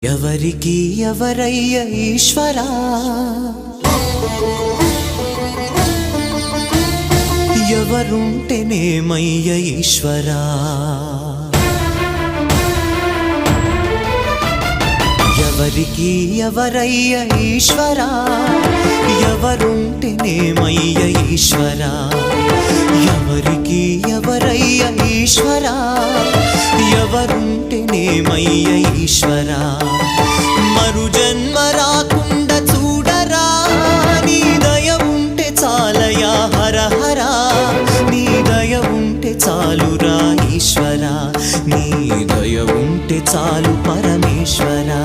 ఎవరికి ఎవరయ్య ఈశ్వరా, ఎవరుంటేనేమయ్య ఈశ్వరా. ఎవరికి ఎవరయ్య ఈశ్వరా, ఎవరుంటేనేమయ్య ఈశ్వరా. ఎవరికి ఎవరయ్య ఈశ్వరా, ఎవరుంటేనేమయ్య ఈశ్వరా. మరు జన్మ రాకుండా చూడరా, నీ దయ ఉంటే చాలయా హర హరా. నీ దయ ఉంటే చాలురా ఈశ్వరా, నీ దయ ఉంటే చాలు పరమేశ్వరా.